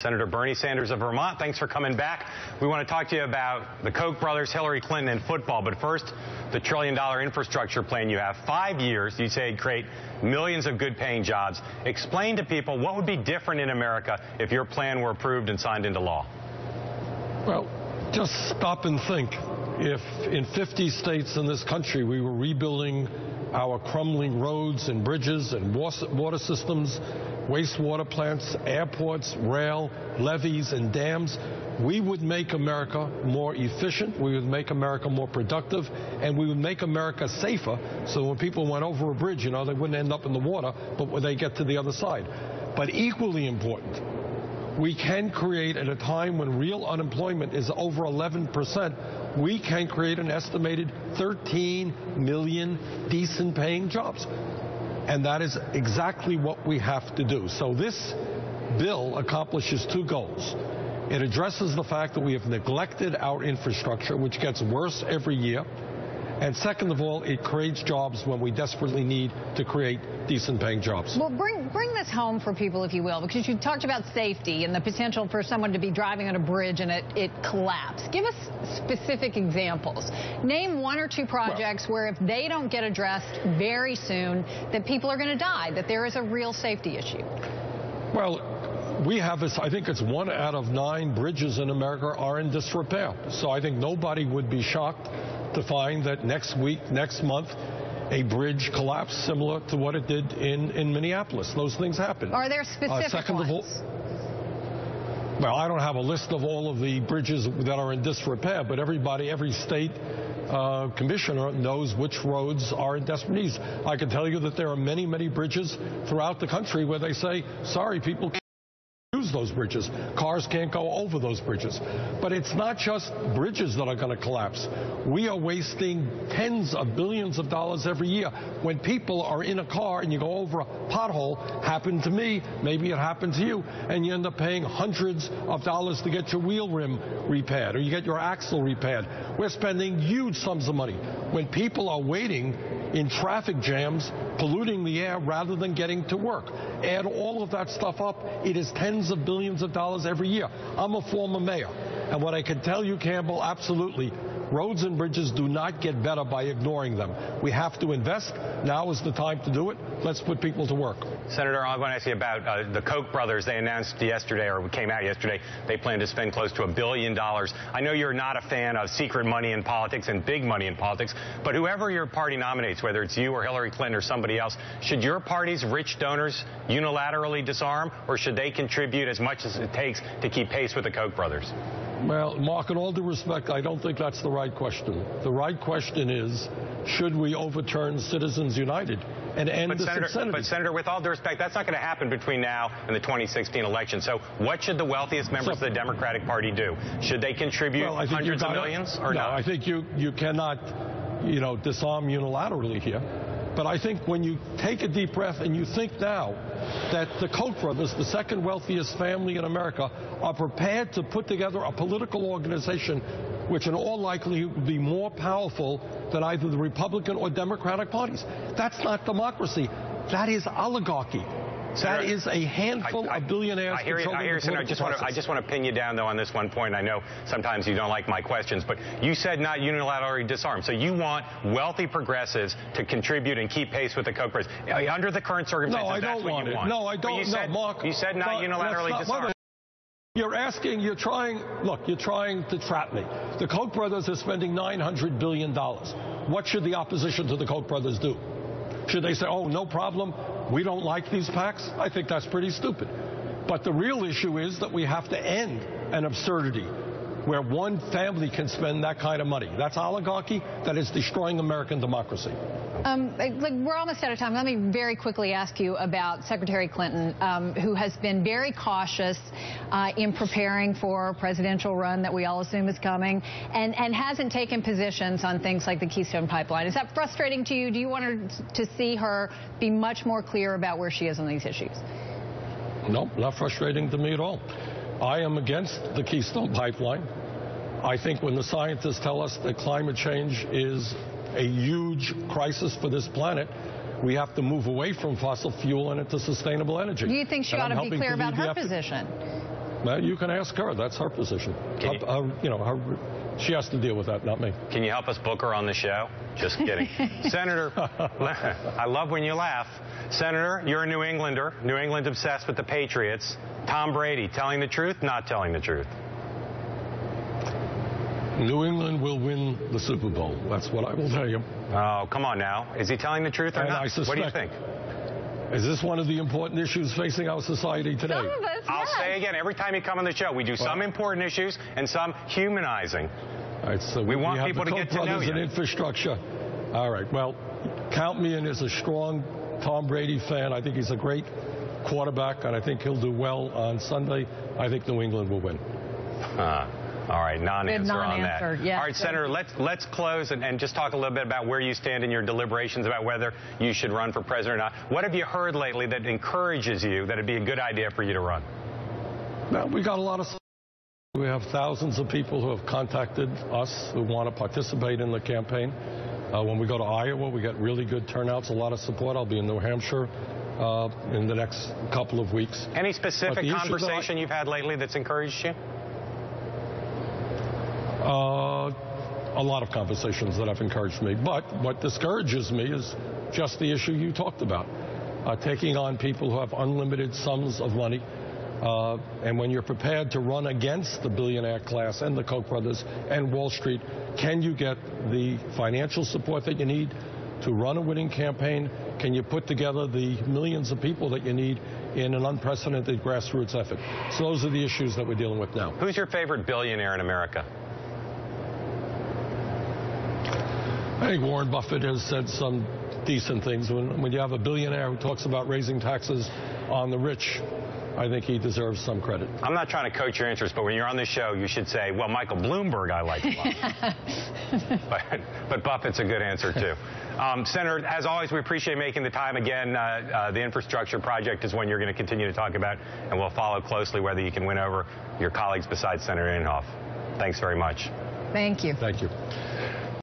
Senator Bernie Sanders of Vermont, thanks for coming back. We want to talk to you about the Koch brothers, Hillary Clinton, and football. But first, the $1 trillion infrastructure plan you have. 5 years, you say it'd create millions of good-paying jobs. Explain to people what would be different in America if your plan were approved and signed into law. Well, just stop and think. If in 50 states in this country we were rebuilding our crumbling roads and bridges and water systems, wastewater plants, airports, rail, levees, and dams, we would make America more efficient, we would make America more productive, and we would make America safer, so when people went over a bridge, they wouldn't end up in the water, but when they get to the other side. But equally important, we can create, at a time when real unemployment is over 11%, we can create an estimated 13 million decent-paying jobs. And that is exactly what we have to do. So this bill accomplishes two goals. It addresses the fact that we have neglected our infrastructure, which gets worse every year. And second of all, it creates jobs when we desperately need to create decent-paying jobs. Well, bring this home for people, if you will, because you talked about safety and the potential for someone to be driving on a bridge and it collapse. Give us specific examples. Name one or two projects where if they don't get addressed very soon, that people are going to die, that there is a real safety issue. Well, we have this, I think it's 1 out of 9 bridges in America are in disrepair. So I think nobody would be shocked to find that next month, a bridge collapsed similar to what it did in Minneapolis. Those things happen. Are there specific ones? Well, I don't have a list of all of the bridges that are in disrepair, but every state commissioner knows which roads are in desperate need. I can tell you that there are many, many bridges throughout the country where they say, sorry, people can't use those bridges. Cars can't go over those bridges. But it's not just bridges that are going to collapse. We are wasting tens of billions of dollars every year. When people are in a car and you go over a pothole, happened to me, maybe it happened to you, and you end up paying hundreds of dollars to get your wheel rim repaired or you get your axle repaired. We're spending huge sums of money. When people are waiting in traffic jams, polluting the air rather than getting to work. Add all of that stuff up, it is tens of billions of dollars every year. I'm a former mayor, and what I can tell you, Campbell, absolutely, roads and bridges do not get better by ignoring them. We have to invest. Now is the time to do it. Let's put people to work. Senator, I want to ask you about the Koch brothers. They announced yesterday, or came out yesterday, they plan to spend close to $1 billion. I know you're not a fan of secret money in politics and big money in politics, but whoever your party nominates, whether it's you or Hillary Clinton or somebody else, should your party's rich donors unilaterally disarm, or should they contribute as much as it takes to keep pace with the Koch brothers? Well, Mark, in all due respect, I don't think that's the right question. The right question is, should we overturn Citizens United and end this obscenity? But, Senator, with all due respect, that's not going to happen between now and the 2016 election. So what should the wealthiest members of the Democratic Party do? Should they contribute hundreds of millions or not? No, I think you cannot, disarm unilaterally here. But I think when you take a deep breath and you think now that the Koch brothers, the second wealthiest family in America, are prepared to put together a political organization which in all likelihood would be more powerful than either the Republican or Democratic parties. That's not democracy. That is oligarchy. Senator, that is a handful of billionaires. I hear you, Senator. I just want to pin you down, though, on this one point. I know sometimes you don't like my questions, but you said not unilaterally disarm. So you want wealthy progressives to contribute and keep pace with the Koch brothers. Under the current circumstances, that's what you want. No, I don't. Mark, you said not unilaterally disarm. You're trying to trap me. The Koch brothers are spending $900 billion. What should the opposition to the Koch brothers do? Should they say, oh, no problem, we don't like these PACs? I think that's pretty stupid. But the real issue is that we have to end an absurdity where one family can spend that kind of money. That's oligarchy. That is destroying American democracy. We're almost out of time. Let me very quickly ask you about Secretary Clinton, who has been very cautious in preparing for a presidential run that we all assume is coming, and hasn't taken positions on things like the Keystone Pipeline. Is that frustrating to you? Do you want to see her be much more clear about where she is on these issues? No, not frustrating to me at all. I am against the Keystone Pipeline. I think when the scientists tell us that climate change is a huge crisis for this planet, we have to move away from fossil fuel and into sustainable energy. Do you think she ought to be clear about her position? Well, you can ask her. That's her position. She has to deal with that, not me. Can you help us book her on the show? Just kidding. Senator, I love when you laugh. Senator, you're a New Englander. New England's obsessed with the Patriots. Tom Brady, telling the truth, not telling the truth? New England will win the Super Bowl. That's what I will tell you. Oh, come on now. Is he telling the truth or and not? What do you think? Is this one of the important issues facing our society today? Some of us, I'll say again, every time you come on the show, we do some important issues and some humanizing. All right, so we want people to get to know you. And infrastructure. All right, well, count me in as a strong Tom Brady fan. I think he's a great quarterback, and I think he'll do well on Sunday. I think New England will win. All right, non-answer on that. Yes. All right, Senator, let's close and just talk a little bit about where you stand in your deliberations about whether you should run for president or not. What have you heard lately that encourages you that it'd be a good idea for you to run? Well, we got a lot of. We have thousands of people who have contacted us who want to participate in the campaign. When we go to Iowa, we get really good turnouts, a lot of support. I'll be in New Hampshire in the next couple of weeks. Any specific conversation you've had lately that's encouraged you? A lot of conversations that have encouraged me. But what discourages me is just the issue you talked about, taking on people who have unlimited sums of money. And when you're prepared to run against the billionaire class and the Koch brothers and Wall Street, can you get the financial support that you need to run a winning campaign? Can you put together the millions of people that you need in an unprecedented grassroots effort? So those are the issues that we're dealing with now. Who's your favorite billionaire in America? I think Warren Buffett has said some decent things. When you have a billionaire who talks about raising taxes on the rich, I think he deserves some credit. I'm not trying to coach your interest, but when you're on the show, you should say, well, Michael Bloomberg I like a lot. but Buffett's a good answer, too. Senator, as always, we appreciate making the time. Again, the infrastructure project is one you're going to continue to talk about, and we'll follow closely whether you can win over your colleagues besides Senator Inhofe. Thanks very much. Thank you. Thank you.